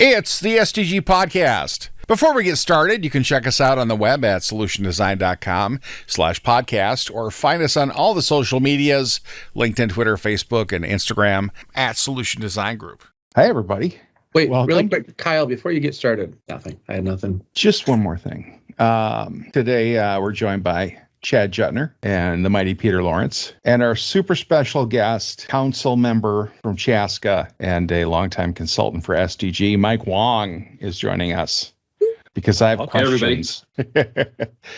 It's the SDG Podcast. Before we get started, you can check us out on the web at solutiondesign.com/podcast or find us on all the social medias, LinkedIn, Twitter, Facebook, and Instagram at Solution Design Group. Hi, everybody. Wait, Welcome. really quick, Kyle, before you get started. Nothing. I had nothing. Just one more thing. Today, we're joined by Chad Juttner and the mighty Peter Lawrence, and our super special guest, council member from Chaska and a longtime consultant for SDG, Mike Huang, is joining us because I have questions.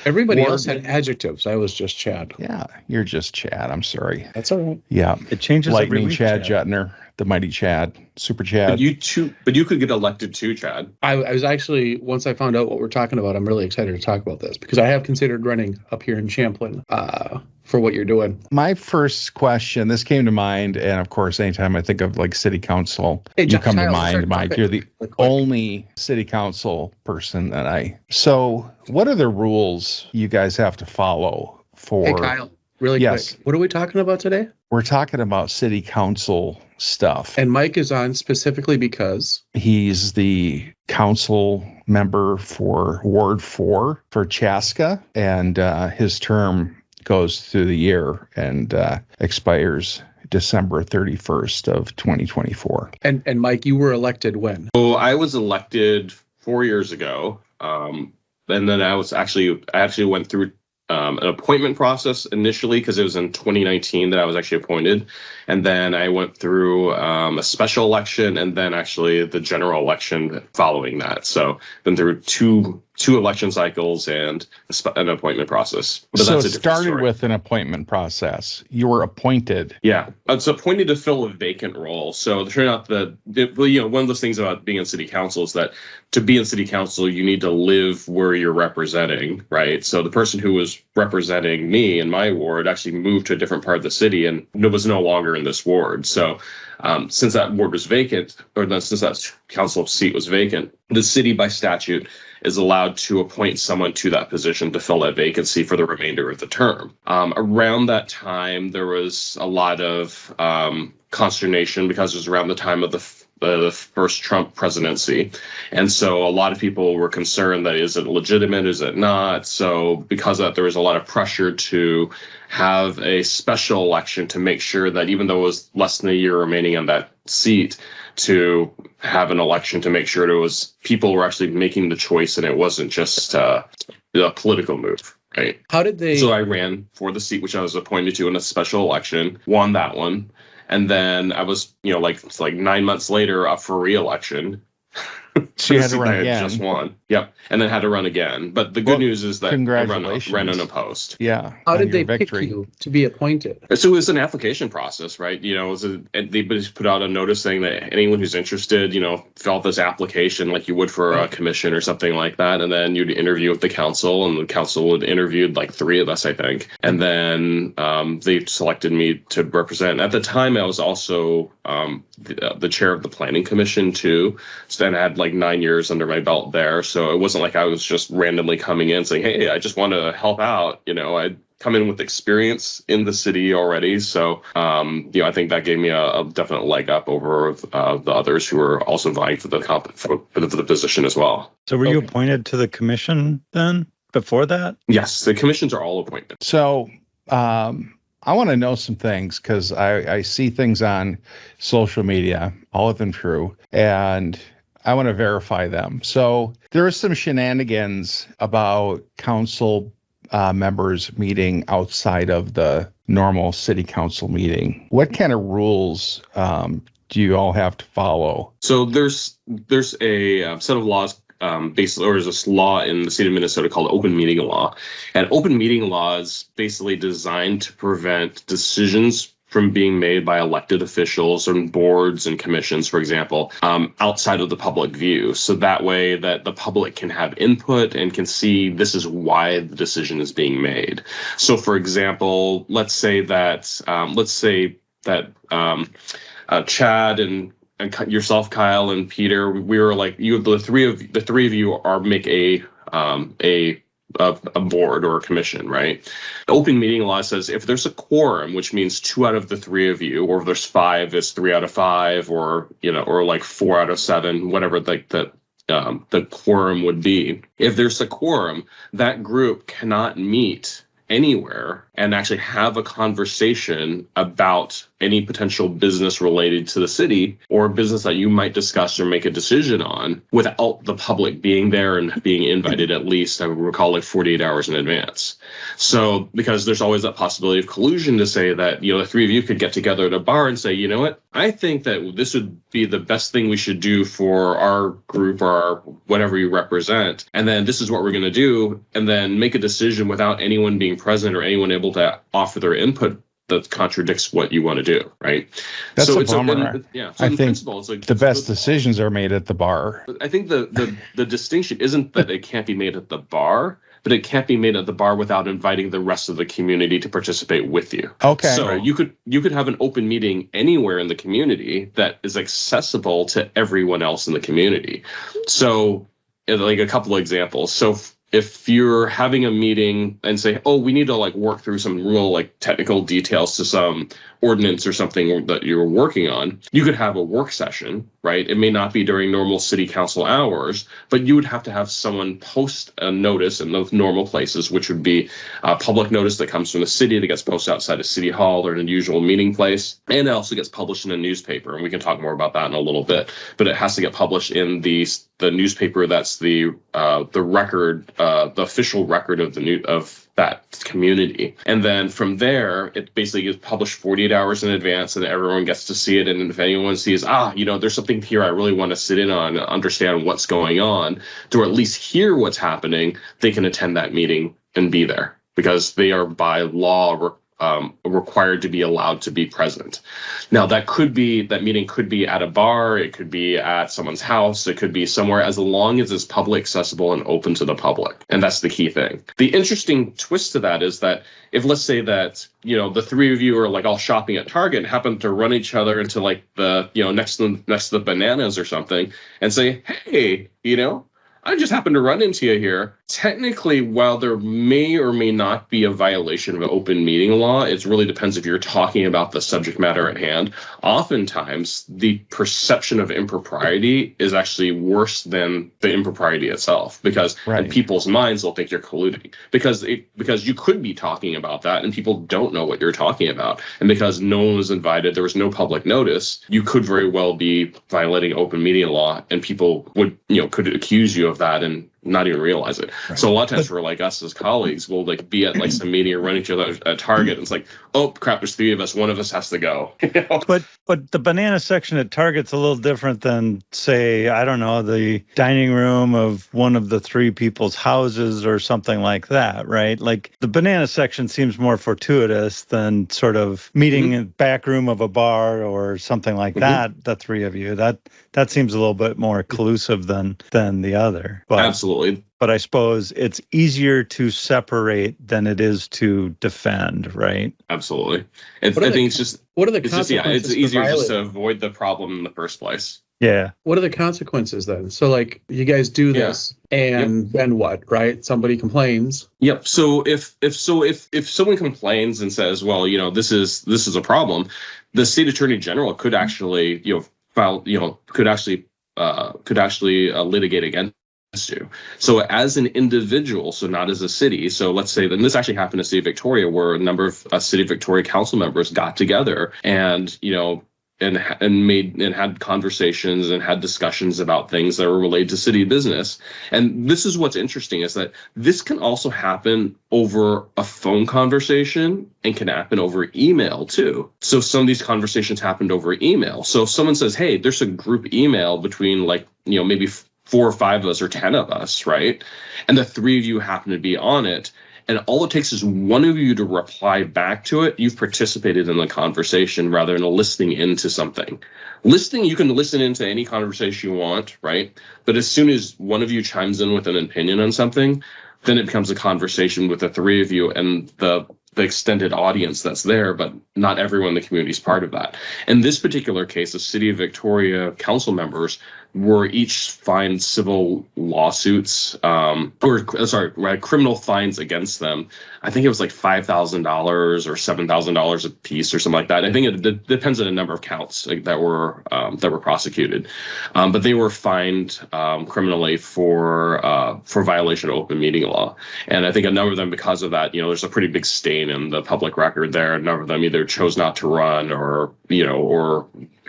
Everybody else had adjectives. I was just Chad. Yeah, you're just Chad. I'm sorry. That's all right. Yeah. It changes Lightning every week, Chad Juttner, the mighty Chad, super Chad. But you could get elected too, Chad. I was actually, once I found out what we're talking about, I'm really excited to talk about this because I have considered running up here in Champlain for what you're doing. My first question, this came to mind, and of course, anytime I think of like city council, you come to mind, Mike. You're the only city council person that So what are the rules you guys have to follow for... Hey, Kyle, really quick. What are we talking about today? We're talking about city council stuff. And Mike is on specifically because... He's the council member for Ward 4 for Chaska, and his term goes through the year and expires December 31st of 2024. And Mike, you were elected when? So I was elected 4 years ago. And then I actually went through an appointment process initially because it was in 2019 that I was actually appointed. And then I went through a special election and then actually the general election following that. So been through two election cycles and an appointment process. But so it started with an appointment process. You were appointed. Yeah, I was appointed to fill a vacant role. So it turned out that, one of those things about being in city council is that to be in city council, you need to live where you're representing, right? So the person who was representing me in my ward actually moved to a different part of the city and was no longer in this ward. So since that ward was vacant, since that council seat was vacant, the city by statute is allowed to appoint someone to that position to fill that vacancy for the remainder of the term. Around that time, there was a lot of consternation because it was around the time of the first Trump presidency. And so a lot of people were concerned that is it legitimate, is it not? So because of that, there was a lot of pressure to have a special election to make sure that even though it was less than a year remaining on that seat, to have an election to make sure it was people were actually making the choice and it wasn't just a political move. Right. How did they? So I ran for the seat which I was appointed to in a special election, won that one. And then I was, like 9 months later up for re-election. So you had to run again. Just won. Yep. And then had to run again. But the good news is that I ran unopposed. Yeah. How did they pick you to be appointed? So it was an application process, right? They just put out a notice saying that anyone who's interested, fill out this application like you would for a commission or something like that. And then you'd interview with the council, and the council would interviewed like 3 of us, I think. And then they selected me to represent. At the time, I was also the chair of the planning commission too. So then I had like 9 years under my belt there. So it wasn't like I was just randomly coming in saying, hey, I just want to help out. I'd come in with experience in the city already. So, I think that gave me a definite leg up over the others who were also vying for the position as well. So were you appointed to the commission then before that? Yes, the commissions are all appointed. So, I want to know some things because I see things on social media, all of them true, and I want to verify them. So there are some shenanigans about council members meeting outside of the normal city council meeting. What kind of rules do you all have to follow? So there's a set of laws. Basically, or there's this law in the state of Minnesota called open meeting law. And open meeting law is basically designed to prevent decisions from being made by elected officials and boards and commissions, for example, outside of the public view. So that way that the public can have input and can see this is why the decision is being made. So, for example, let's say that Chad and yourself, Kyle, and Peter, we were like, the three of you are make a a board or a commission, right? The open meeting law says if there's a quorum, which means 2 out of the 3 of you, or if there's 5, it's 3 out of 5, or or like 4 out of 7, whatever the quorum would be. If there's a quorum, that group cannot meet anywhere and actually have a conversation about any potential business related to the city or business that you might discuss or make a decision on without the public being there and being invited at least, I would recall, like 48 hours in advance. So because there's always that possibility of collusion to say that, the 3 of you could get together at a bar and say, you know what, I think that this would be the best thing we should do for our group or our whatever you represent. And then this is what we're going to do. And then make a decision without anyone being present or anyone able to offer their input that contradicts what you want to do, right? That's so a it's bummer. I think principle, it's like the best decisions are made at the bar. I think the distinction isn't that it can't be made at the bar, but it can't be made at the bar without inviting the rest of the community to participate with you. Okay. So you could have an open meeting anywhere in the community that is accessible to everyone else in the community. So, like a couple of examples. So if you're having a meeting and say, oh, we need to work through some real technical details to some ordinance or something that you're working on, you could have a work session, right? It may not be during normal city council hours, but you would have to have someone post a notice in those normal places, which would be a public notice that comes from the city that gets posted outside of City Hall or an unusual meeting place. And it also gets published in a newspaper. And we can talk more about that in a little bit, but it has to get published in the newspaper that's the record, the official record of that community. And then from there, it basically gets published 48 hours in advance and everyone gets to see it. And if anyone sees, there's something here I really want to sit in on and understand what's going on, to at least hear what's happening, they can attend that meeting and be there because they are by law required to be allowed to be present. Now, that meeting could be at a bar, it could be at someone's house, it could be somewhere, as long as it's public accessible and open to the public. And that's the key thing. The interesting twist to that is that if, let's say that, the 3 of you are all shopping at Target and happen to run each other into the, next to the bananas or something and say, hey, I just happened to run into you here. Technically, while there may or may not be a violation of open meeting law, it really depends if you're talking about the subject matter at hand. Oftentimes, the perception of impropriety is actually worse than the impropriety itself, because in people's minds, they'll think you're colluding. Because you could be talking about that, and people don't know what you're talking about. And because no one was invited, there was no public notice, you could very well be violating open meeting law, and people would, could accuse you of that and not even realize it. Right. So a lot of times for us as colleagues, we'll be at some meeting or running each other at Target. And it's like, oh crap, there's 3 of us. One of us has to go. But the banana section at Target's a little different than, say, I don't know, the dining room of one of the 3 people's houses or something like that, right? The banana section seems more fortuitous than sort of meeting in the back room of a bar or something like that. The 3 of you, that seems a little bit more collusive than the other. But, absolutely. But I suppose it's easier to separate than it is to defend, right? Absolutely. I think it's just, what are the consequences? It's easier just to avoid the problem in the first place. Yeah. What are the consequences then? So you guys do this and then what, right? Somebody complains. Yep. So if someone complains and says, well, this is a problem, the state attorney general could actually, file, could actually litigate against you. So as an individual, so not as a city. So let's say, then this actually happened in the city of Victoria, where a number of city of Victoria council members got together and, and had conversations and had discussions about things that were related to city business. And this is what's interesting, is that this can also happen over a phone conversation and can happen over email too. So some of these conversations happened over email. So if someone says, hey, there's a group email between maybe 4 or 5 of us or 10 of us, right? And the 3 of you happen to be on it. And all it takes is one of you to reply back to it. You've participated in the conversation rather than listening into something. Listening, you can listen into any conversation you want, right? But as soon as one of you chimes in with an opinion on something, then it becomes a conversation with the 3 of you and the extended audience that's there, but not everyone in the community is part of that. In this particular case, the City of Victoria council members were each fined civil lawsuits, criminal fines against them. I think it was like $5,000 or $7,000 a piece or something like that. I think it depends on the number of counts that were prosecuted, but they were fined criminally for violation of open meeting law. And I think a number of them, because of that, there's a pretty big stain in the public record there. A number of them either chose not to run or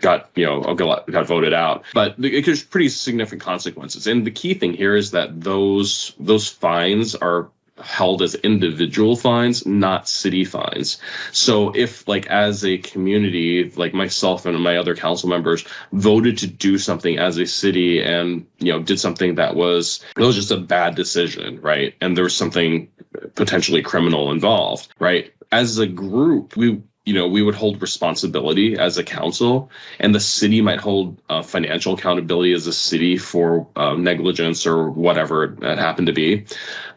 got voted out. But there's pretty significant consequences. And the key thing here is that those fines are held as individual fines, not city fines. So if, like, as a community, like myself and my other council members voted to do something as a city and, did something that was just a bad decision, right? And there was something potentially criminal involved, right? As a group, we would hold responsibility as a council, and the city might hold financial accountability as a city for negligence or whatever it happened to be.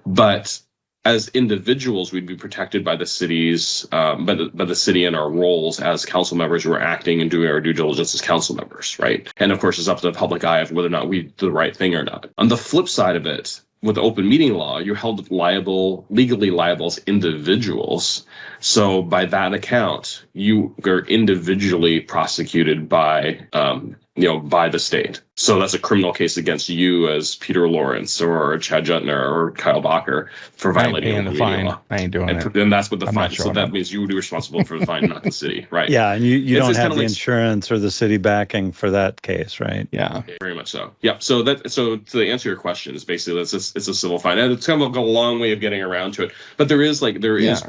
But as individuals, we'd be protected by the city's, by the city and our roles as council members who are acting and doing our due diligence as council members, right? And of course, it's up to the public eye of whether or not we do the right thing or not. On the flip side of it, with open meeting law, you're held legally liable as individuals. So by that account, you are individually prosecuted by the state. So that's a criminal case against you as Peter Lawrence or Chad Juttner or Kyle Bacher for violating open meeting law. I ain't doing it. And that's what the fine. So that means you would be responsible for the fine, not the city, right? Yeah, and you don't have the insurance or the city backing for that case, right? Yeah, very much so. Yeah. So to answer your question, is basically it's a civil fine, and it's kind of a long way of getting around to it. But there is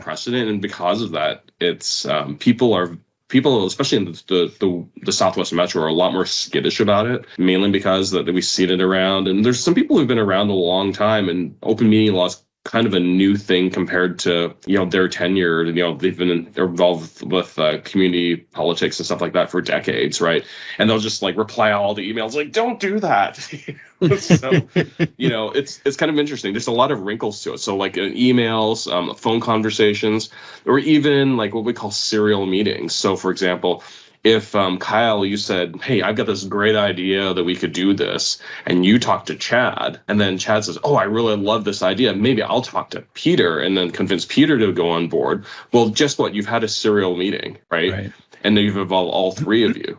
precedent, and because of that, it's people, especially in the Southwest Metro, are a lot more skittish about it, mainly because that we've seen it around. And there's some people who've been around a long time, and open meeting law is kind of a new thing compared to, their tenure. They've been involved with community politics and stuff like that for decades, right? And they'll just reply all the emails like, don't do that. So, it's kind of interesting. There's a lot of wrinkles to it. So emails, phone conversations, or even what we call serial meetings. So for example, if Kyle, you said, hey, I've got this great idea that we could do this, and you talk to Chad, and then Chad says, oh, I really love this idea, maybe I'll talk to Peter and then convince Peter to go on board. Well, guess what? You've had a serial meeting, right? And then you've involved all three of you.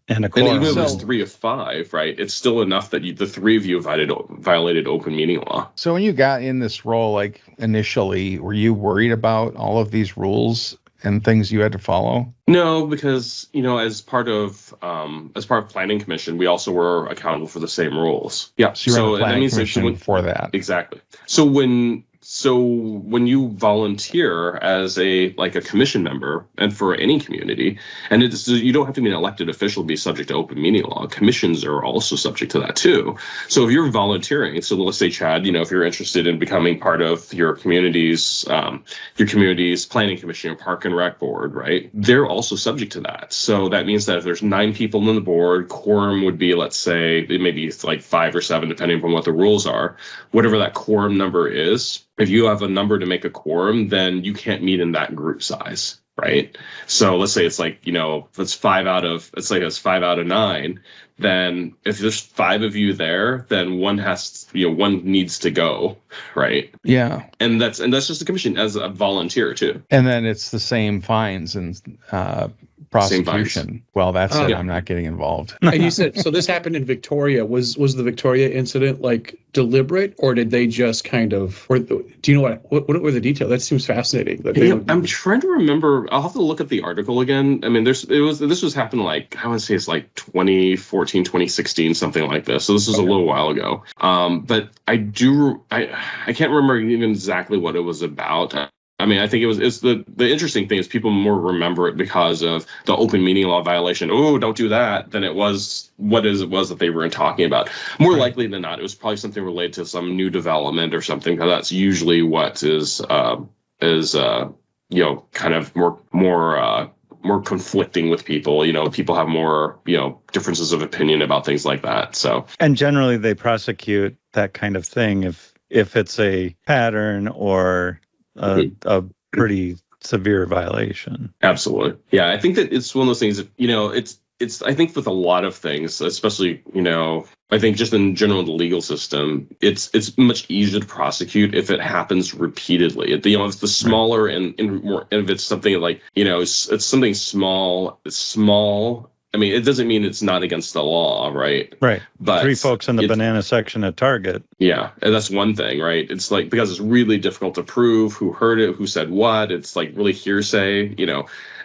And even if it's 3 of 5, right, it's still enough that the three of you violated open meeting law. So when you got in this role, initially, were you worried about all of these rules and things you had to follow? No, because as part of planning commission, we also were accountable for the same rules. Yeah, so you're planning commission for that. Exactly. So when you volunteer as a commission member, and for any community, and you don't have to be an elected official to be subject to open meeting law. Commissions are also subject to that too. So if you're volunteering, so let's say, Chad, if you're interested in becoming part of your community's planning commission or park and rec board, right? They're also subject to that. So that means that if there's 9 people on the board, quorum would be, let's say, maybe it's 5 or 7, depending on what the rules are. Whatever that quorum number is, if you have a number to make a quorum, then you can't meet in that group size, right? So let's say it's if it's 5 out of 9, then if there's 5 of you there, then one needs to go, right? Yeah. And that's just the commission as a volunteer too. And then it's the same fines and prosecution. Well, that's it. Yeah. I'm not getting involved. And you said, so this happened in Victoria. Was the Victoria incident deliberate, or did they just kind of, or do you know what were the details? That seems fascinating. I'm trying to remember. I'll have to look at the article again. I mean, this was happening I want to say it's 2014, 2016, something like this. So this was a little while ago. But I can't remember even exactly what it was about. I mean, I think it's the interesting thing is people more remember it because of the open meeting law violation. Oh, don't do that. Than it was what it was that they were talking about. More likely than not, it was probably something related to some new development or something. Because that's usually what is kind of more conflicting with people. People have more differences of opinion about things like that. So, and generally they prosecute that kind of thing if it's a pattern or a pretty severe violation. Absolutely. Yeah, I think that it's one of those things that, I think with a lot of things, especially, I think just in general in the legal system, it's much easier to prosecute if it happens repeatedly. If it's the smaller and more, and if it's something like, it's something small, it's small. I mean, it doesn't mean it's not against the law, right? Right. But 3 folks in the banana section at Target. Yeah, and that's one thing, right? It's like, because it's really difficult to prove who heard it, who said what. It's like really hearsay,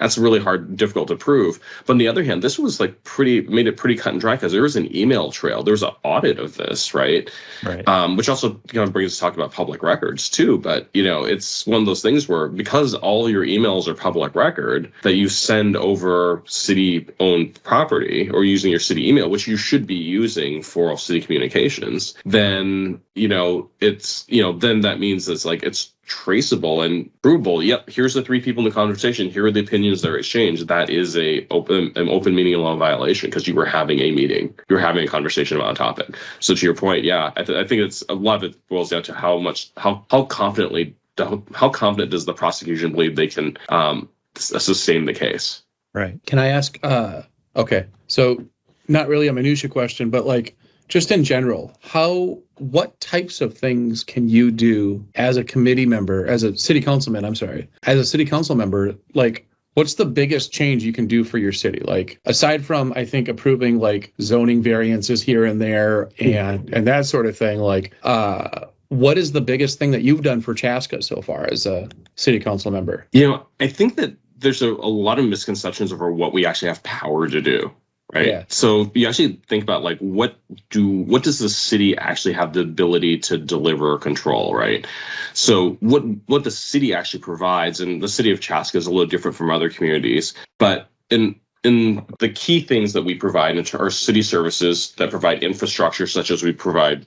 that's really difficult to prove. But on the other hand, this was like made it pretty cut and dry, because there was an email trail. There was an audit of this, right? Right. Which also kind of brings us to talk about public records too. But, it's one of those things where, because all your emails are public record, that you send over city-owned property or using your city email, which you should be using for city communications, then then that means it's traceable and provable. Yep, here's the 3 people in the conversation. Here are the opinions that are exchanged. That is an open meeting law violation, because you were having a meeting, you were having a conversation about a topic. So to your point, yeah, I think it's a lot of it boils down to how confident does the prosecution believe they can sustain the case. Right. Can I ask? Okay, so not really a minutia question, but just in general, what types of things can you do as a committee member, as a city councilman, as a city council member, what's the biggest change you can do for your city? Aside from, I think, approving zoning variances here and there and that sort of thing, what is the biggest thing that you've done for Chaska so far as a city council member? I think that there's a lot of misconceptions over what we actually have power to do. Right. Yeah. So you actually think about what does the city actually have the ability to deliver or control, right? So what the city actually provides, and the city of Chaska is a little different from other communities, but in the key things that we provide are city services that provide infrastructure, such as we provide,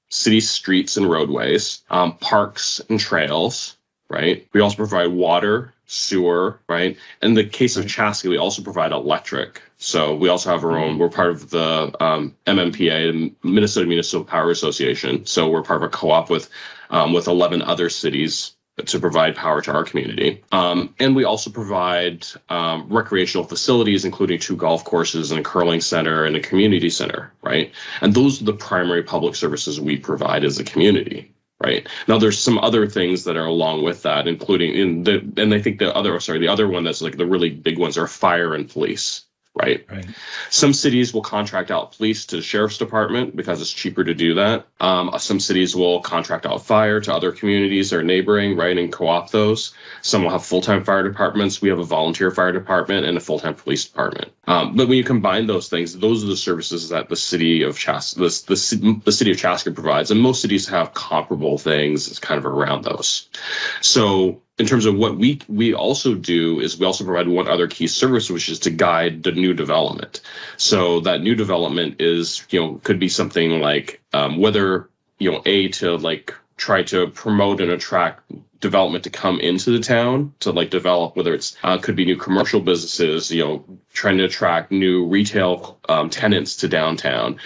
city streets and roadways, parks and trails, right? We also provide water, sewer, right? In the case of Chaska, we also provide electric. So we also have our own, we're part of the MMPA, the Minnesota Municipal Power Association. So we're part of a co-op with 11 other cities to provide power to our community. And we also provide recreational facilities, including 2 golf courses and a curling center and a community center, right? And those are the primary public services we provide as a community. Right. Now, there's some other things that are along with that, including and I think the other one that's the really big ones are fire and police. Right. Some cities will contract out police to the sheriff's department because it's cheaper to do that. Some cities will contract out fire to other communities that are neighboring, right, and co-opt those. Some will have full-time fire departments. We have a volunteer fire department and a full-time police department. But when you combine those things, those are the services that the city of Chaska, the city of Chaska provides, and most cities have comparable things. It's kind of around those. So in terms of what we also do is we also provide one other key service, which is to guide the new development. So that new development is, could be something like whether, to try to promote and attract development to come into the town to develop, whether it's could be new commercial businesses, trying to attract new retail tenants to downtown,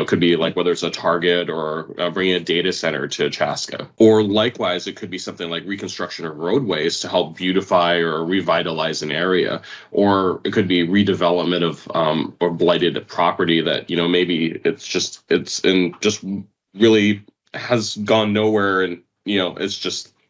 could be whether it's a Target or bringing a data center to Chaska, or likewise it could be something like reconstruction of roadways to help beautify or revitalize an area, or it could be redevelopment of or blighted property that maybe it's really has gone nowhere, and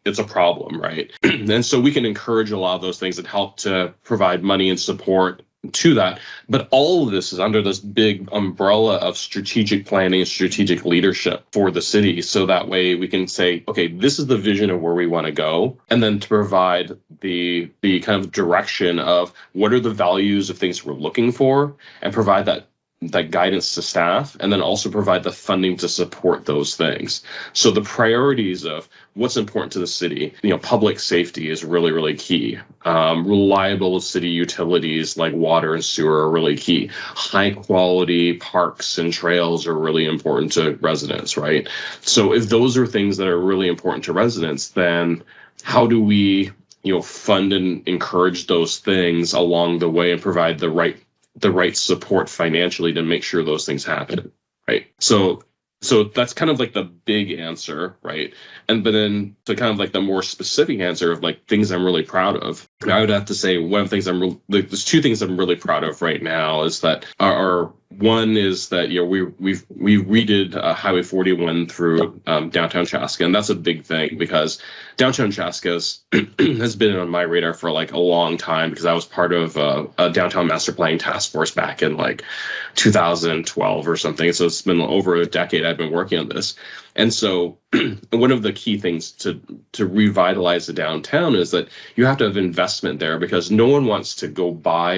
it's a problem, right? And so we can encourage a lot of those things and help to provide money and support to that. But all of this is under this big umbrella of strategic planning and strategic leadership for the city. So that way we can say, okay, this is the vision of where we want to go. And then to provide the kind of direction of what are the values of things we're looking for, and provide that guidance to staff, and then also provide the funding to support those things. So the priorities of what's important to the city, public safety is really, really key. Reliable city utilities like water and sewer are really key. High quality parks and trails are really important to residents, right? So if those are things that are really important to residents, then how do we, fund and encourage those things along the way and provide the right support financially to make sure those things happen, right? So So that's kind of like the big answer, right? But then to kind of like the more specific answer of like things I'm really proud of, I would have to say one of the things there's two things I'm really proud of right now is that our one is that we redid Highway 41 through downtown Chaska, and that's a big thing because downtown Chaska has been on my radar for like a long time because I was part of a downtown master planning task force back in like 2012 or something. So it's been over a decade I've been working on this, and so one of the key things to revitalize the downtown is that you have to have investment there because no one wants to go buy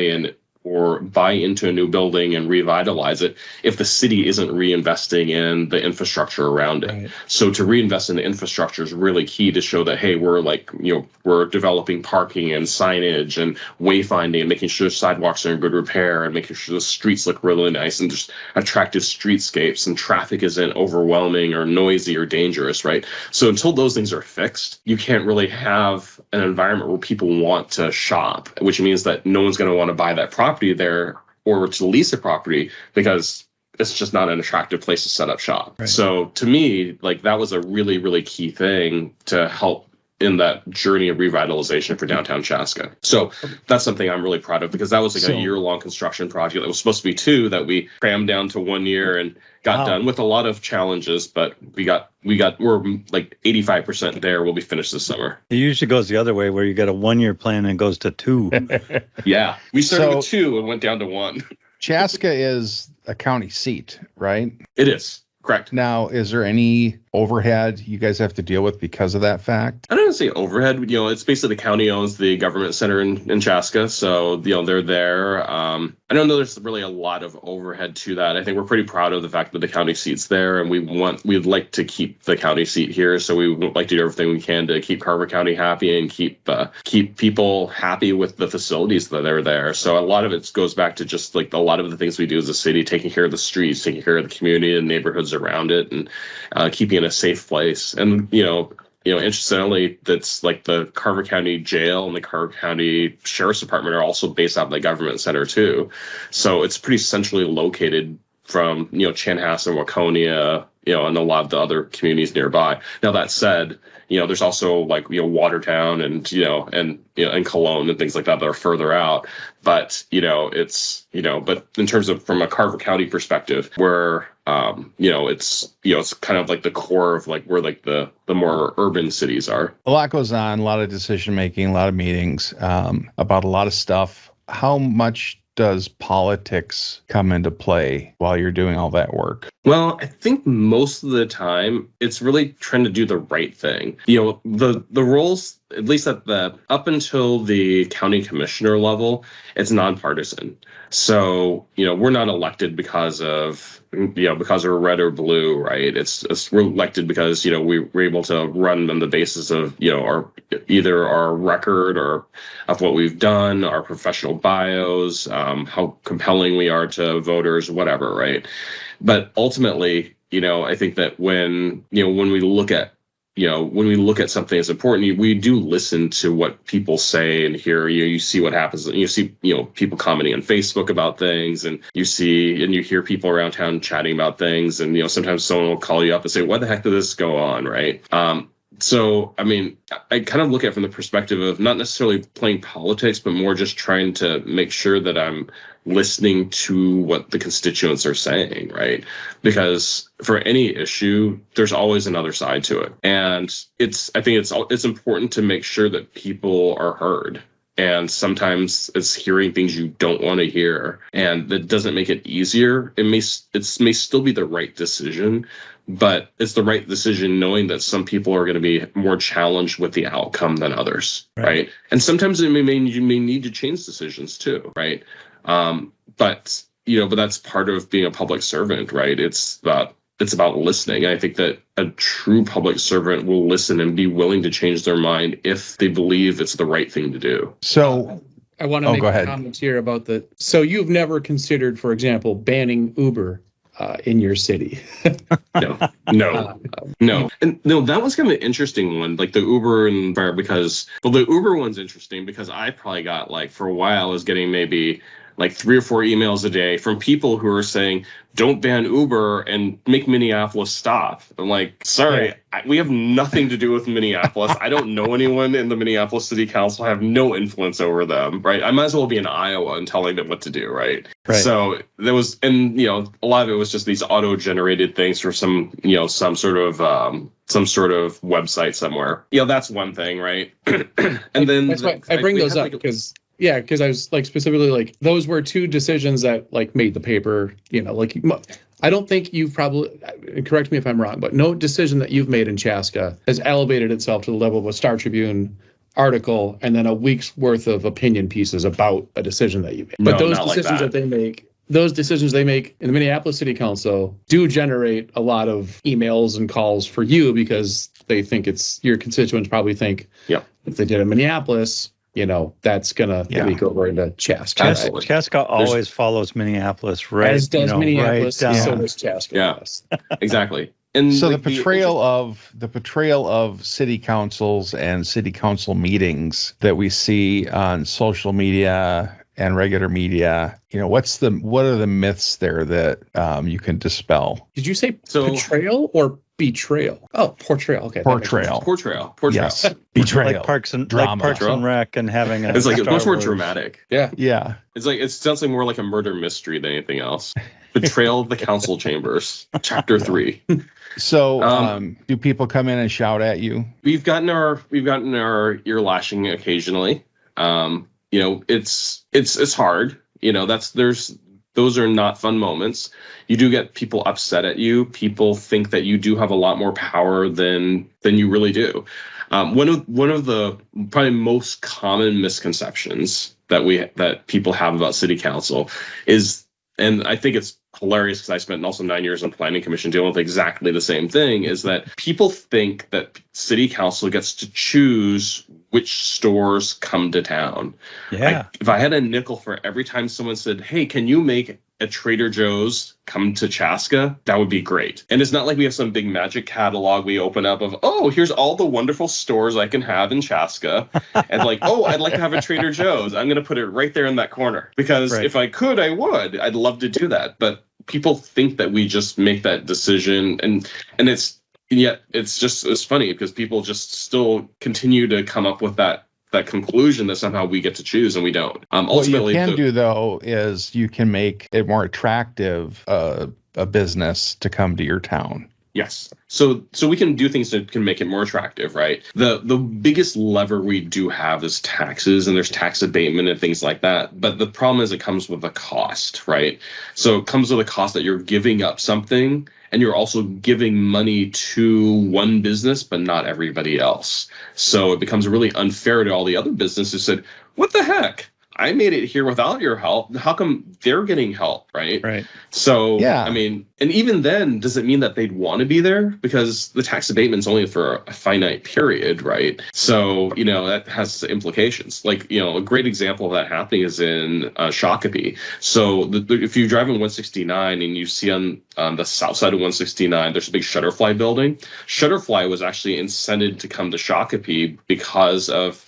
into a new building and revitalize it if the city isn't reinvesting in the infrastructure around it. Right. So to reinvest in the infrastructure is really key to show that, hey, we're developing parking and signage and wayfinding and making sure sidewalks are in good repair and making sure the streets look really nice and just attractive streetscapes and traffic isn't overwhelming or noisy or dangerous, right? So until those things are fixed, you can't really have an environment where people want to shop, which means that no one's going to want to buy that property there or to lease a property because it's just not an attractive place to set up shop. Right. So to me, like that was a really, really key thing to help in that journey of revitalization for downtown Chaska. So that's something I'm really proud of because that was like a year-long construction project that was supposed to be 2 that we crammed down to 1 year and got done with a lot of challenges, but we're like 85% there. We'll be finished this summer. It usually goes the other way where you get a 1-year plan and it goes to 2. Yeah. We started with 2 and went down to 1. Chaska is a county seat, right? It is. Correct. Now, is there any overhead you guys have to deal with because of that fact? I don't want to say overhead. It's basically the county owns the government center in Chaska, so they're there. I don't know there's really a lot of overhead to that. I think we're pretty proud of the fact that the county seat's there, and we'd like to keep the county seat here. So we would like to do everything we can to keep Carver County happy and keep people happy with the facilities that are there. So a lot of it goes back to just like a lot of the things we do as a city, taking care of the streets, taking care of the community and neighborhoods around it, and keeping it a safe place. And interestingly, that's like the Carver County Jail and the Carver County Sheriff's Department are also based out of the government center too. So it's pretty centrally located from Chanhassen, Waconia, and a lot of the other communities nearby. Now that said, there's also like Watertown and and Cologne and things like that are further out. But but in terms of from a Carver County perspective, where it's kind of like the core of like where like the more urban cities are. A lot goes on, a lot of decision making, a lot of meetings about a lot of stuff. How much does politics come into play while you're doing all that work? Well, I think most of the time it's really trying to do the right thing. The roles, at least up until the county commissioner level, it's nonpartisan. So, we're not elected because we're red or blue, right? We're elected because, we're able to run on the basis of, either our record or of what we've done, our professional bios, how compelling we are to voters, whatever, right? But ultimately, I think that when we look at something that's important, we do listen to what people say and hear. You see what happens. You see, people commenting on Facebook about things, and you hear people around town chatting about things. And sometimes someone will call you up and say, "What the heck did this go on?" Right? So, I mean, I kind of look at it from the perspective of not necessarily playing politics, but more just trying to make sure that I'm listening to what the constituents are saying, right? Because for any issue, there's always another side to it. And I think it's important to make sure that people are heard. And sometimes it's hearing things you don't want to hear, and that doesn't make it easier. It may still be the right decision, but it's the right decision knowing that some people are going to be more challenged with the outcome than others, right? And sometimes you may need to change decisions too, right? But that's part of being a public servant, right? It's about listening. I think that a true public servant will listen and be willing to change their mind if they believe it's the right thing to do. So I want to make a comment here about so you've never considered, for example, banning Uber in your city? No. And no, that was kind of an interesting one, like the Uber and because, the Uber one's interesting because I probably got for a while I was getting maybe like 3 or 4 emails a day from people who are saying, don't ban Uber and make Minneapolis stop. I'm like, sorry, we have nothing to do with Minneapolis. I don't know anyone in the Minneapolis City Council. I have no influence over them, right? I might as well be in Iowa and telling them what to do, right? So there was, and, you know, a lot of it was just these auto-generated things for some, you know, some sort of website somewhere. You know, that's one thing, right? And then that's why I bring those up because I was like specifically like those were 2 decisions that like made the paper, you know, like I don't think you've probably, correct me if I'm wrong, but no decision that you've made in Chaska has elevated itself to the level of a Star Tribune article and then a week's worth of opinion pieces about a decision that you made. But those decisions that they make, those decisions they make in the Minneapolis City Council do generate a lot of emails and calls for you because they think it's, your constituents probably think if they did in Minneapolis, you know, that's going to leak over into Chaska. Chaska always follows Minneapolis, right? As does Minneapolis, right so does Chaska. Yeah, exactly. And so like the portrayal of city councils and city council meetings that we see on social media and regular media, you know, what are the myths there that you can dispel? Did you say portrayal or betrayal? Oh, portrayal. Okay. Portrayal. Yes. Betrayal. Like Parks and Rec and having a it's like Star much more Wars. dramatic. Yeah. It's like, it sounds like more like a murder mystery than anything else. Betrayal of the council chambers, chapter 3. So, do people come in and shout at you? We've gotten our ear lashing occasionally. You know, it's hard. You know, those are not fun moments. You do get people upset at you. People think that you do have a lot more power than you really do. One of the probably most common misconceptions that people have about city council is, and I think it's hilarious because I spent also 9 years on planning commission dealing with exactly the same thing, is that people think that city council gets to choose which stores come to town. Yeah. If I had a nickel for every time someone said, hey, can you make a Trader Joe's come to Chaska, that would be great. And it's not like we have some big magic catalog we open up of, oh, here's all the wonderful stores I can have in Chaska. And like, oh, I'd like to have a Trader Joe's. I'm going to put it right there in that corner. Because if I could, I would. I'd love to do that. But people think that we just make that decision. And it's funny because people just still continue to come up with that conclusion that somehow we get to choose and we don't. Ultimately, what you can do though is you can make it more attractive a business to come to your town. Yes. So we can do things that can make it more attractive, right? The biggest lever we do have is taxes, and there's tax abatement and things like that. But the problem is it comes with a cost, right? So it comes with a cost that you're giving up something, and you're also giving money to one business, but not everybody else. So it becomes really unfair to all the other businesses who said, what the heck? I made it here without your help. How come they're getting help, right? Right. So, I mean, and even then, does it mean that they'd want to be there? Because the tax abatement's only for a finite period, right? So, you know, that has implications. Like, you know, a great example of that happening is in Shakopee. So if you drive on 169 and you see on the south side of 169, there's a big Shutterfly building. Shutterfly was actually incented to come to Shakopee because of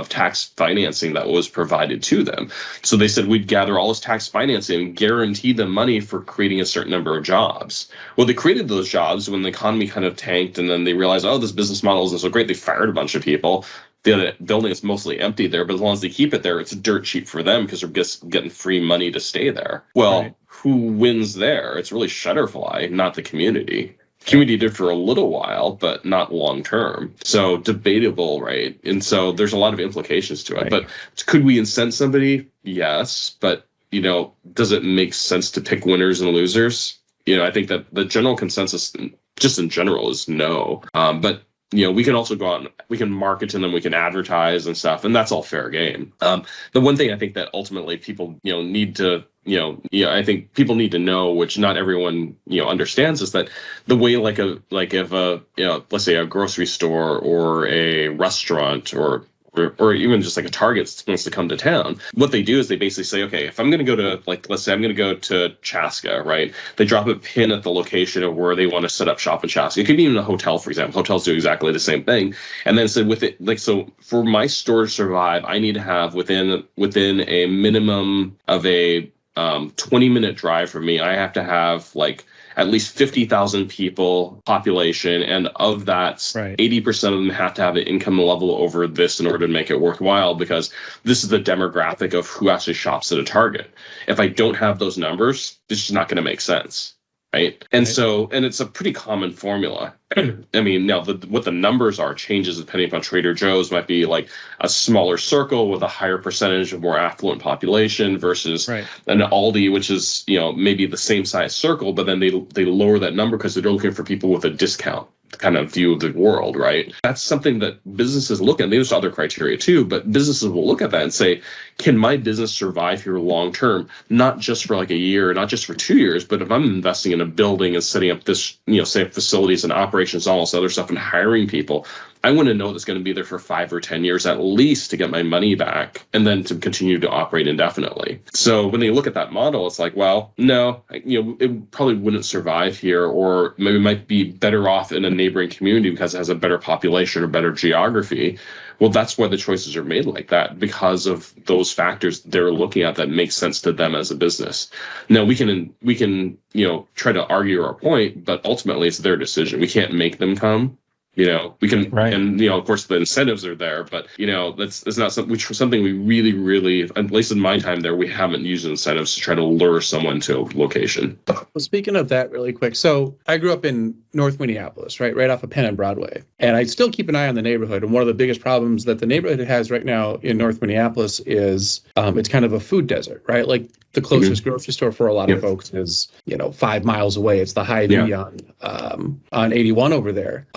tax financing that was provided to them. So they said we'd gather all this tax financing and guarantee them money for creating a certain number of jobs. Well, they created those jobs when the economy kind of tanked, and then they realized, oh, this business model isn't so great. They fired a bunch of people. The building is mostly empty there, but as long as they keep it there, it's dirt cheap for them because they're just getting free money to stay there. Well, who wins there? It's really Shutterfly, not the community. Community did for a little while, but not long term. So debatable, right? And so there's a lot of implications to it. Right. But could we incent somebody? Yes. But, you know, does it make sense to pick winners and losers? You know, I think that the general consensus just in general is no. But, you know, we can also go out and we can market to them, we can advertise and stuff, and that's all fair game. The one thing I think that ultimately people, you know, need to, I think people need to know, which not everyone, understands, is that the way if let's say a grocery store or a restaurant or or even just like a Target wants to come to town, what they do is they basically say, okay, if I'm going to go to, like, let's say I'm going to go to Chaska, right? They drop a pin at the location of where they want to set up shop in Chaska. It could be even a hotel, for example. Hotels do exactly the same thing. And then so with it, like, so for my store to survive, I need to have within a minimum of a 20-minute drive from me, I have to have like at least 50,000 people population. And of that, 80% of them have to have an income level over this in order to make it worthwhile, because this is the demographic of who actually shops at a Target. If I don't have those numbers, it's just not going to make sense. Right. And so, and it's a pretty common formula. I mean, now what the numbers are changes depending upon Trader Joe's. Might be like a smaller circle with a higher percentage of more affluent population versus an Aldi, which is, you know, maybe the same size circle, but then they lower that number because they're looking for people with a discount kind of view of the world, right? That's something that businesses look at. There's other criteria too, but businesses will look at that and say, can my business survive here long term? Not just for like a year, not just for 2 years, but if I'm investing in a building and setting up this, you know, say facilities and operations, all this other stuff, and hiring people, I want to know that's going to be there for 5 or 10 years at least to get my money back and then to continue to operate indefinitely. So when they look at that model, it's like, well, no, you know, it probably wouldn't survive here, or maybe it might be better off in a neighboring community because it has a better population or better geography. Well, that's why the choices are made like that, because of those factors they're looking at that make sense to them as a business. Now, we can, you know, try to argue our point, but ultimately it's their decision. We can't make them come. You know, we can, and, you know, of course the incentives are there, but, you know, that's not something we really, at least in my time there, we haven't used incentives to try to lure someone to a location. Well, speaking of that really quick, so I grew up in North Minneapolis, right off of Penn and Broadway, and I still keep an eye on the neighborhood. And one of the biggest problems that the neighborhood has right now in North Minneapolis is it's kind of a food desert, right? Like the closest grocery store for a lot of folks is, you know, 5 miles away. It's the Hy-Vee on 81 over there.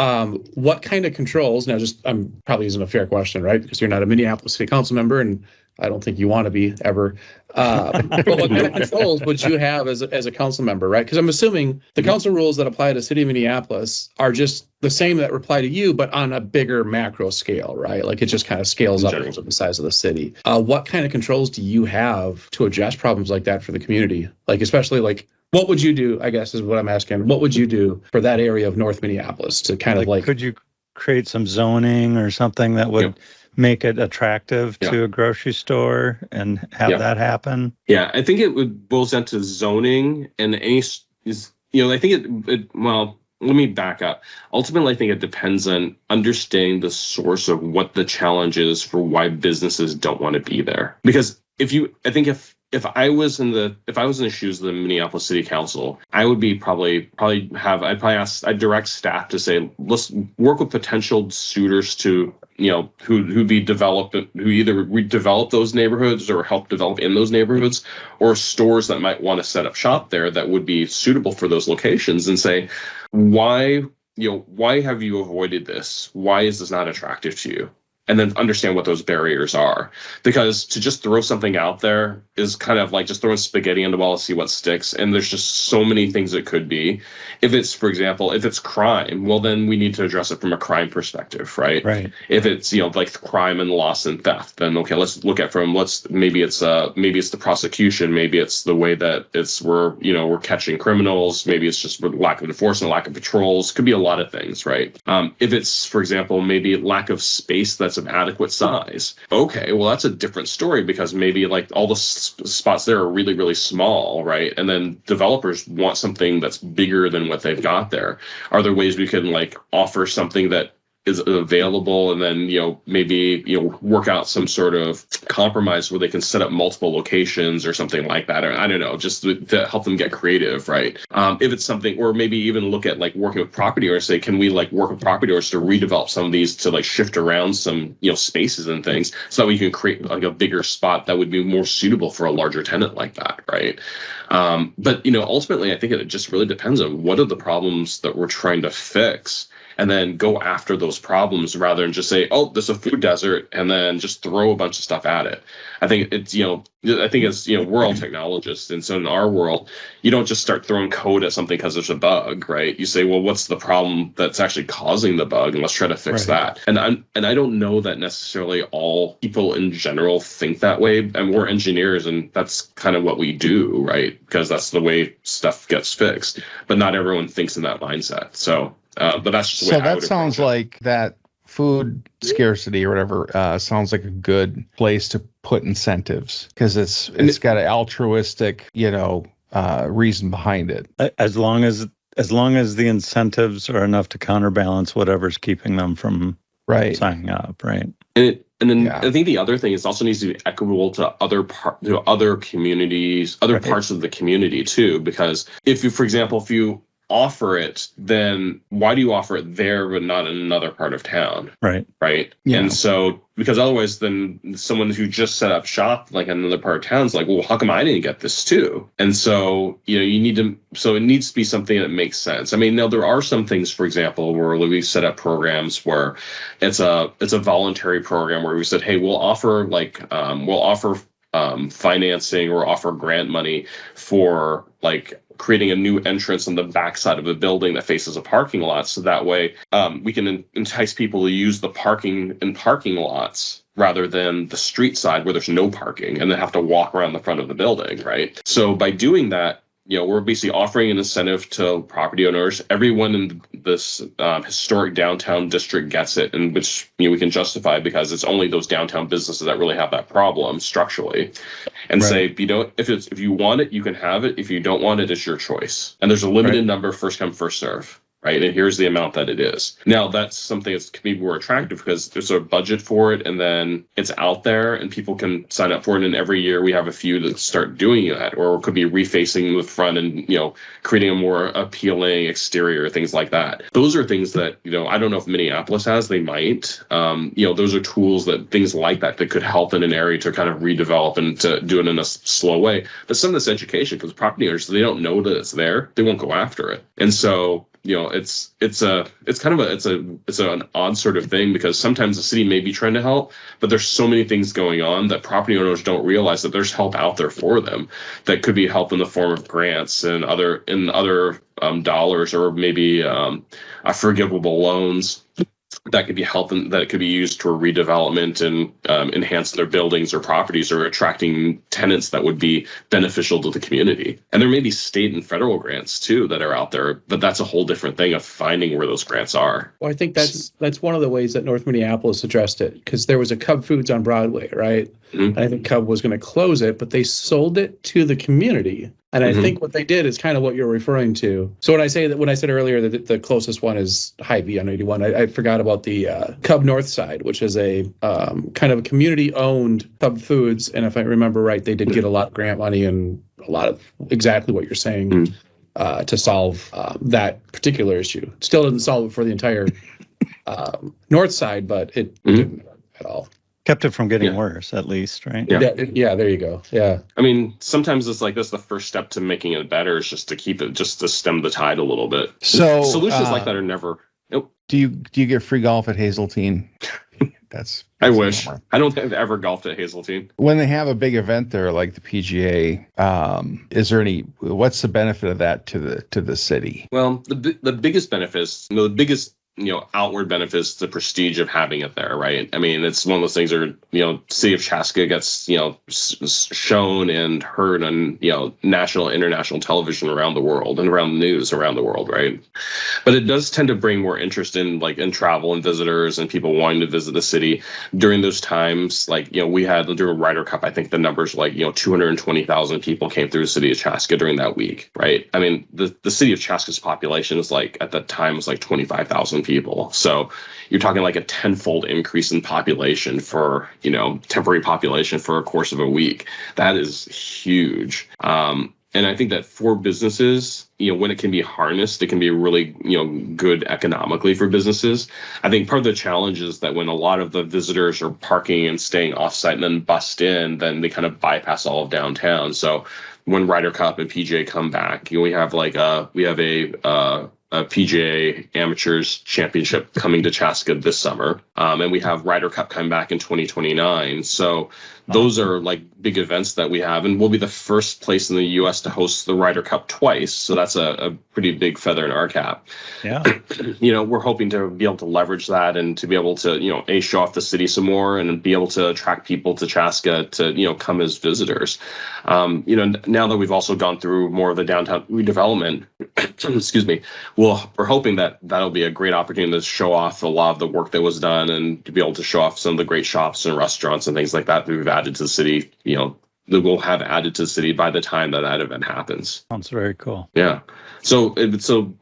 What kind of controls, now just, I'm probably isn't a fair question, right? Because you're not a Minneapolis City Council member, and I don't think you want to be ever. But what kind of controls would you have as a council member, right? Because I'm assuming the council rules that apply to City of Minneapolis are just the same that apply to you, but on a bigger macro scale, right? Like it just kind of scales up to the size of the city. What kind of controls do you have to address problems like that for the community? Like, especially like, what would you do, I guess is what I'm asking. What would you do for that area of North Minneapolis to kind of like... Could you create some zoning or something that would make it attractive to a grocery store and have that happen? Yeah, I think it would boils down to zoning, and any is, you know, I think it well, let me back up. Ultimately, I think it depends on understanding the source of what the challenge is for why businesses don't want to be there. Because if I was in the shoes of the Minneapolis City Council, I would be I'd direct staff to say, let's work with potential suitors to, you know, who either redevelop those neighborhoods or help develop in those neighborhoods, or stores that might want to set up shop there that would be suitable for those locations, and say, why have you avoided this? Why is this not attractive to you? And then understand what those barriers are. Because to just throw something out there is kind of like just throwing spaghetti on the wall to see what sticks. And there's just so many things it could be. If it's, for example, if it's crime, well, then we need to address it from a crime perspective, right? Right. If it's, you know, like crime and loss and theft, then okay, let's look at maybe it's the prosecution, maybe it's the way that we're catching criminals, maybe it's just lack of enforcement, lack of patrols, could be a lot of things, right? If it's, for example, maybe lack of space that's of adequate size. Okay, well, that's a different story, because maybe like all the spots there are really, really small, right? And then developers want something that's bigger than what they've got there. Are there ways we can like offer something that is available, and then, you know, maybe, you know, work out some sort of compromise where they can set up multiple locations or something like that, or I don't know, just to help them get creative, right? If it's something, or maybe even look at like working with property owners, say, can we like work with property owners to redevelop some of these to like shift around some, you know, spaces and things, so that we can create like a bigger spot that would be more suitable for a larger tenant like that, right? But, you know, ultimately, I think it just really depends on what are the problems that we're trying to fix. and then go after those problems rather than just say, oh, there's a food desert, and then just throw a bunch of stuff at it. I think it's, we're all technologists. And so in our world, you don't just start throwing code at something because there's a bug, right? You say, well, what's the problem that's actually causing the bug? And let's try to fix that. And I don't know that necessarily all people in general think that way. And we're engineers, and that's kind of what we do, right? Because that's the way stuff gets fixed. But not everyone thinks in that mindset. So, but that's just the way I would sounds like that food scarcity or whatever sounds like a good place to put incentives, because it's got an altruistic, reason behind it. As long as the incentives are enough to counterbalance whatever's keeping them from signing up, right? And then I think the other thing is also needs to be equitable to other communities, other parts of the community too. Because if you offer it, then why do you offer it there but not in another part of town? Right. Yeah. And so, because otherwise then someone who just set up shop like in another part of town is like, well, how come I didn't get this too? And so, it needs to be something that makes sense. I mean, now there are some things, for example, where we set up programs where it's a voluntary program where we said, hey, we'll offer financing or offer grant money for like creating a new entrance on the backside of a building that faces a parking lot. So that way we can entice people to use the parking in parking lots rather than the street side where there's no parking and then have to walk around the front of the building, right? So by doing that, we're basically offering an incentive to property owners. Everyone in this historic downtown district gets it, and which we can justify because it's only those downtown businesses that really have that problem structurally. And say, if you want it, you can have it. If you don't want it, it's your choice. And there's a limited number, first come, first serve. Right. And here's the amount that it is. Now, that's something that can be more attractive because there's a budget for it, and then it's out there and people can sign up for it. And every year we have a few that start doing that, or it could be refacing the front and, creating a more appealing exterior, things like that. Those are things that, I don't know if Minneapolis has, they might. Those are tools things like that could help in an area to kind of redevelop and to do it in a slow way. But some of this education, because property owners, they don't know that it's there. They won't go after it. And so, it's an odd sort of thing because sometimes the city may be trying to help, but there's so many things going on that property owners don't realize that there's help out there for them that could be help in the form of grants and other dollars, or maybe forgivable loans that could be helping, that it could be used for redevelopment and enhance their buildings or properties, or attracting tenants that would be beneficial to the community. And there may be state and federal grants too that are out there, but that's a whole different thing of finding where those grants are. Well, I think that's one of the ways that North Minneapolis addressed it, because there was a Cub Foods on Broadway, right? Mm-hmm. And I think Cub was going to close it, but they sold it to the community. And I think what they did is kind of what you're referring to. So when I said earlier that the closest one is Hy-Vee on 81, I forgot about the Cub North Side, which is a kind of a community-owned Cub Foods. And if I remember right, they did get a lot of grant money and a lot of exactly what you're saying to solve that particular issue. Still doesn't solve it for the entire North Side, but it didn't at all. Kept it from getting worse, at least, right? Yeah, there you go. Yeah. I mean, sometimes it's like that's the first step to making it better is just to stem the tide a little bit. So solutions like that are never. Nope. Do you get free golf at Hazeltine? That's I wish. I don't think I've ever golfed at Hazeltine. When they have a big event there, like the PGA, is there what's the benefit of that to the city? Well, the biggest benefit is, the biggest outward benefits, the prestige of having it there, right? I mean, it's one of those things where, City of Chaska gets, shown and heard on, national, international television around the world and around the news around the world, right? But it does tend to bring more interest in travel and visitors and people wanting to visit the city during those times. We had during Ryder Cup, I think the numbers 220,000 people came through the City of Chaska during that week, right? I mean, the City of Chaska's population is at that time was 25,000 people. So you're talking a tenfold increase in population for, temporary population for a course of a week. That is huge. And I think that for businesses, when it can be harnessed, it can be really, good economically for businesses. I think part of the challenge is that when a lot of the visitors are parking and staying offsite and then bust in, then they kind of bypass all of downtown. So when Ryder Cup and PGA come back, we have a a PGA Amateurs Championship coming to Chaska this summer, and we have Ryder Cup coming back in 2029. So those are like big events that we have, and we'll be the first place in the U.S. to host the Ryder Cup twice. So that's a pretty big feather in our cap. Yeah. We're hoping to be able to leverage that and to be able to, show off the city some more and be able to attract people to Chaska to, come as visitors. Now that we've also gone through more of the downtown redevelopment, excuse me, we're hoping that that'll be a great opportunity to show off a lot of the work that was done and to be able to show off some of the great shops and restaurants and things like that we've added to the city, that we'll have added to the city by the time that event happens. Sounds very cool. Yeah. So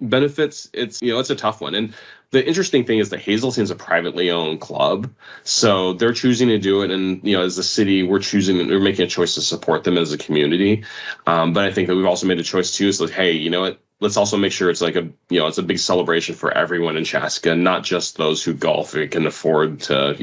benefits, it's a tough one. And the interesting thing is that Hazelton's a privately owned club. So they're choosing to do it. And, as a city, we're making a choice to support them as a community. But I think that we've also made a choice too. Is like, hey, you know what? Let's also make sure it's like it's a big celebration for everyone in Chaska, not just those who golf and can afford to,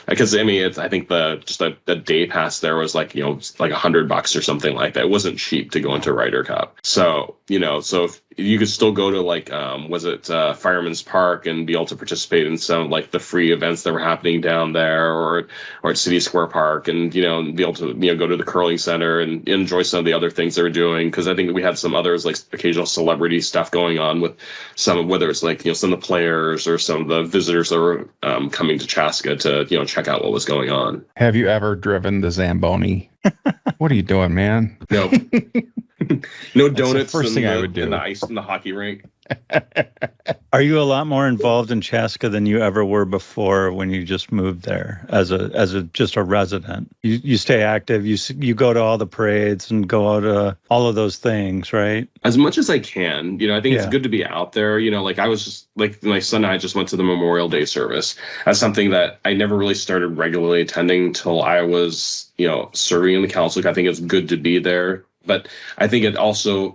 because I think just a day pass there was like, like $100 or something like that. It wasn't cheap to go into Ryder Cup. So, so if you could still go to like, Fireman's Park and be able to participate in some like the free events that were happening down there or at City Square Park and, be able to, go to the curling center and enjoy some of the other things they were doing. Cause I think we had some others like occasional celebrity stuff going on with whether it's like, some of the players or some of the visitors that were coming to Chaska to, check out what was going on. Have you ever driven the Zamboni? What are you doing, man? No. No donuts. First thing I would do. In the ice in the hockey rink. Are you a lot more involved in Chaska than you ever were before when you just moved there as just a resident? You stay active. You go to all the parades and go out to all of those things, right? As much as I can. I think it's good to be out there. Like I was just like my son and I just went to the Memorial Day service as something that I never really started regularly attending till I was serving in the council. I think it's good to be there. But I think I also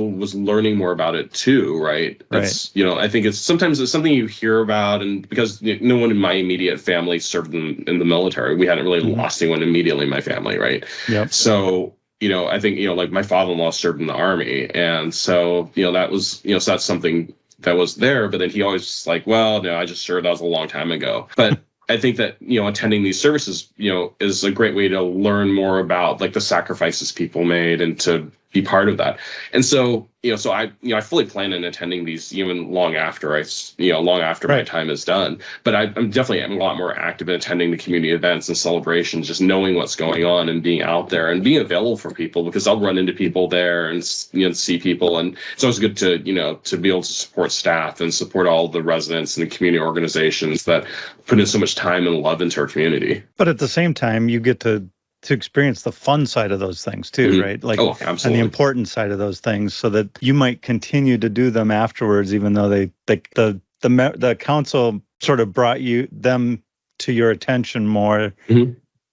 was learning more about it too, right? That's, I think sometimes it's something you hear about, and because no one in my immediate family served in the military, we hadn't really lost anyone immediately in my family, right? Yep. So, I think, like my father-in-law served in the Army, and so, that was, so that's something that was there, but then he always like, well, no, I just served, that was a long time ago. But I think that, attending these services, is a great way to learn more about like the sacrifices people made and to be part of that. And so, so I fully plan on attending these even long after my time is done. But I'm definitely a lot more active in attending the community events and celebrations, just knowing what's going on and being out there and being available for people, because I'll run into people there and, see people. And it's always good to, to be able to support staff and support all the residents and the community organizations that put in so much time and love into our community. But at the same time, you get to experience the fun side of those things too, right? Like, absolutely. And the important side of those things, so that you might continue to do them afterwards, even though the council sort of brought them to your attention more,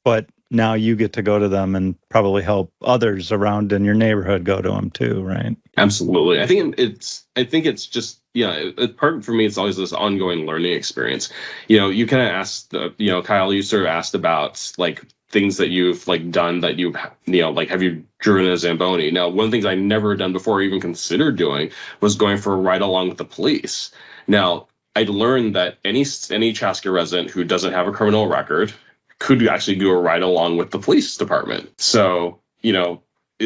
but now you get to go to them and probably help others around in your neighborhood go to them too, right? Absolutely. I think it's just, part for me, it's always this ongoing learning experience. You kind of asked, Kyle, you sort of asked about like things that you've like done that you've, like, have you driven a Zamboni? Now, one of the things I never done before or even considered doing was going for a ride along with the police. Now, I'd learned that any Chaska resident who doesn't have a criminal record could actually do a ride along with the police department. So,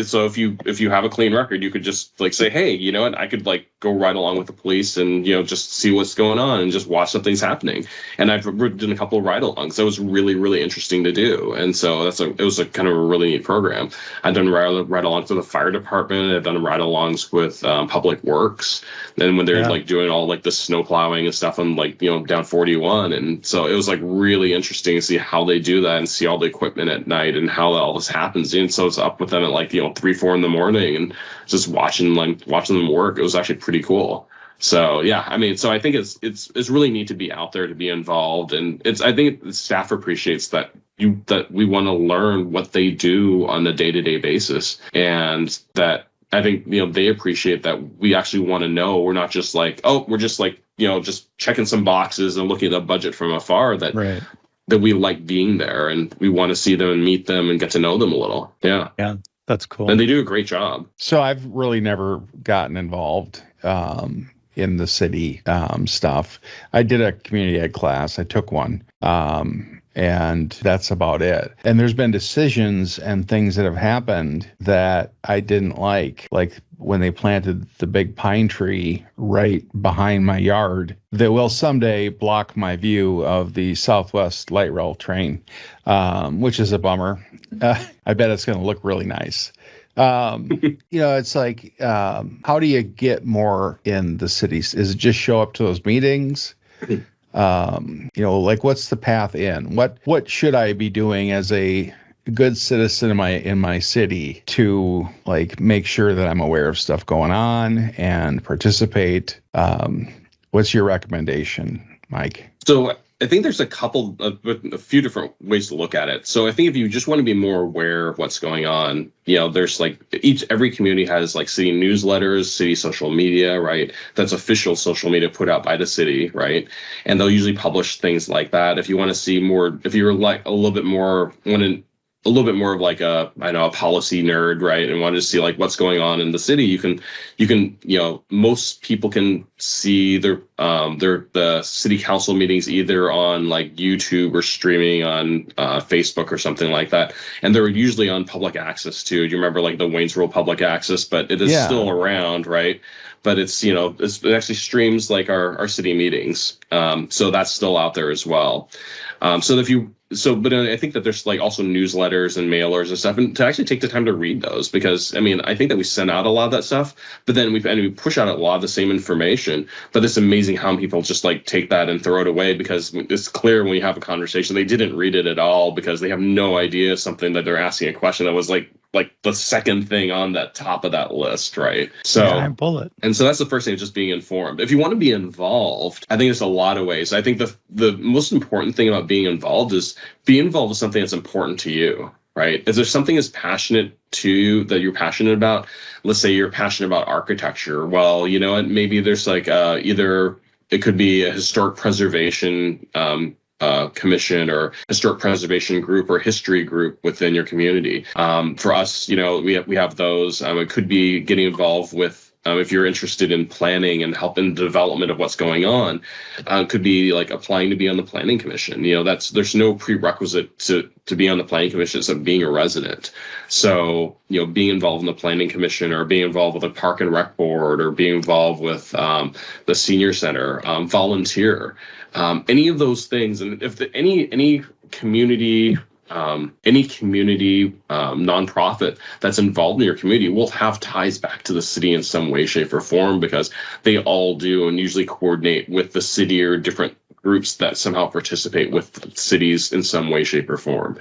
so if you have a clean record, you could just like say, hey, you know what, I could like go ride along with the police and, just see what's going on and just watch something's happening. And I've done a couple of ride-alongs. That was really, really interesting to do. And so it was a kind of a really neat program. I've done ride-alongs with the fire department. I've done ride-alongs with Public Works. And when they're like doing all like the snow plowing and stuff on like, down 41. And so it was like really interesting to see how they do that and see all the equipment at night and how all this happens. And so it's up with them at like, 3-4 in the morning and just watching them work. It was actually pretty cool. So yeah, I mean, so I think it's really neat to be out there, to be involved, and I think the staff appreciates that we want to learn what they do on a day-to-day basis, and that I think they appreciate that we actually want to know. We're not just like, oh, we're just like just checking some boxes and looking at the budget from afar. That we like being there and we want to see them and meet them and get to know them a little. Yeah. That's cool. And they do a great job. So I've really never gotten involved in the city stuff. I did a community ed class. I took one. And that's about it. And there's been decisions and things that have happened that I didn't like when they planted the big pine tree right behind my yard that will someday block my view of the Southwest Light Rail train, which is a bummer. I bet it's going to look really nice. It's like, how do you get more in the cities? Is it just show up to those meetings? What's the path in? What should I be doing as a good citizen in my city to make sure that I'm aware of stuff going on and participate? What's your recommendation, Mike? So I think there's a few different ways to look at it. So I think if you just want to be more aware of what's going on, there's every community has city newsletters, city social media, right? That's official social media put out by the city, right? And they'll usually publish things like that. If you want to see more, if you're a little bit more of a policy nerd, right? And want to see what's going on in the city, you can most people can see the city council meetings either on YouTube or streaming on Facebook or something like that. And they're usually on public access too. Do you remember the Waynesville public access? But it is still around, right? But it actually streams our city meetings. So that's still out there as well. But I think that there's also newsletters and mailers and stuff, and to actually take the time to read those, because I think that we send out a lot of that stuff, but then we push out a lot of the same information. But it's amazing how people just take that and throw it away, because it's clear when we have a conversation they didn't read it at all, because they have no idea something that they're asking a question that was like the second thing on that top of that list, right? So bullet. And so that's the first thing, just being informed. If you want to be involved, I think there's a lot of ways. I think the most important thing about being involved is be involved with something that's important to you, right? Is there something that's passionate to you that you're passionate about? Let's say you're passionate about architecture. Well, maybe there's either it could be a historic preservation commission or historic preservation group or history group within your community. For us, we have those. It could be getting involved with, if you're interested in planning and helping the development of what's going on, could be applying to be on the planning commission. There's no prerequisite to be on the planning commission except being a resident. So, being involved in the planning commission, or being involved with a park and rec board, or being involved with the senior center, volunteer, any of those things. And if any community nonprofit that's involved in your community will have ties back to the city in some way, shape, or form, because they all do, and usually coordinate with the city or different groups that somehow participate with cities in some way, shape, or form.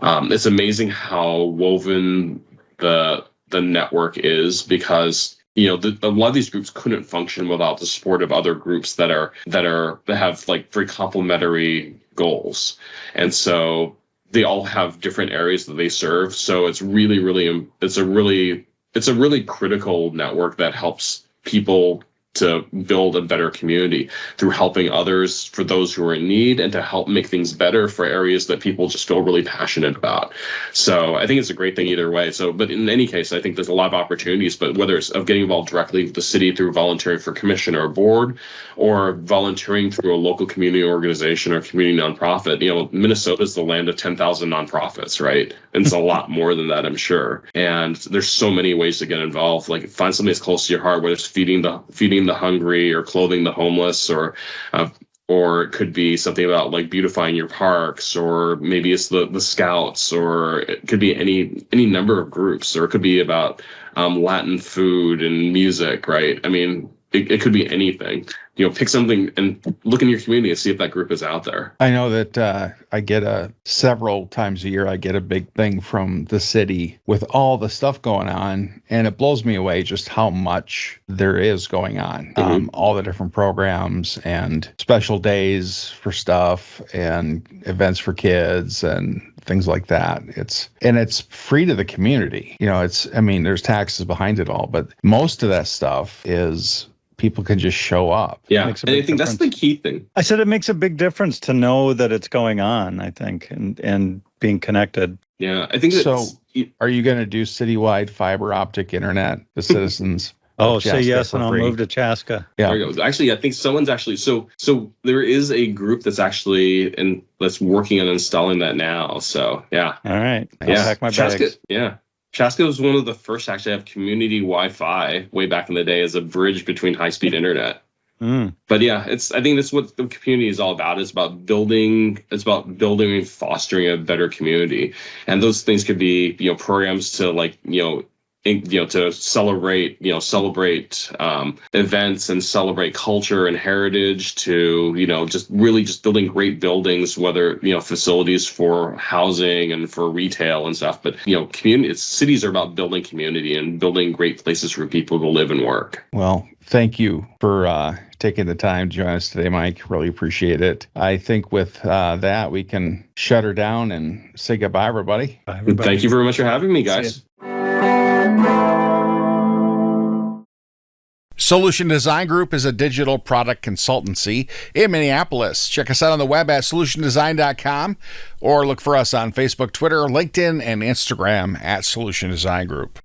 It's amazing how woven the network is, because a lot of these groups couldn't function without the support of other groups that have very complementary goals, and so they all have different areas that they serve. So it's it's a really critical network that helps people to build a better community through helping others, for those who are in need, and to help make things better for areas that people just feel really passionate about. So I think it's a great thing either way. So, but in any case, I think there's a lot of opportunities, but whether it's of getting involved directly with the city through volunteering for commission or board, or volunteering through a local community organization or community nonprofit, Minnesota is the land of 10,000 nonprofits, right? And it's a lot more than that, I'm sure. And there's so many ways to get involved. Find something that's close to your heart, whether it's feeding the hungry, or clothing the homeless, or it could be something about beautifying your parks, or maybe it's the Scouts, or it could be any number of groups, or it could be about Latin food and music, right? It could be anything. Pick something and look in your community and see if that group is out there. I know that I get several times a year, I get a big thing from the city with all the stuff going on. And it blows me away just how much there is going on. Mm-hmm. All the different programs and special days for stuff and events for kids and things like that. It's free to the community. There's taxes behind it all, but most of that stuff is people can just show up. Yeah, and I think that's the key thing. I said it makes a big difference to know that it's going on, I think, and being connected. Yeah, I think Are you going to do citywide fiber optic internet, the citizens? Oh, of say Chaska yes, for and I'll free? move to Chaska. Yeah. There you go. Actually, I think someone's actually so there is a group that's actually that's working on installing that now. So yeah. All right. I'll Yeah. pack my Chaska, bags. yeah. Chaska was one of the first to actually have community Wi-Fi way back in the day as a bridge between high-speed internet. But yeah, I think that's what the community is all about. It's about building and fostering a better community. And those things could be, programs to to celebrate events and celebrate culture and heritage, to just building great buildings, whether facilities for housing and for retail and stuff. But cities are about building community and building great places for people to live and work. Well, thank you for taking the time to join us today, Mike. Really appreciate it. I think with that, we can shut her down and say goodbye, everybody. Bye, everybody. Thank you very much for having me, guys. Solution Design Group is a digital product consultancy in Minneapolis. Check us out on the web at solutiondesign.com or look for us on Facebook, Twitter, LinkedIn, and Instagram at Solution Design Group.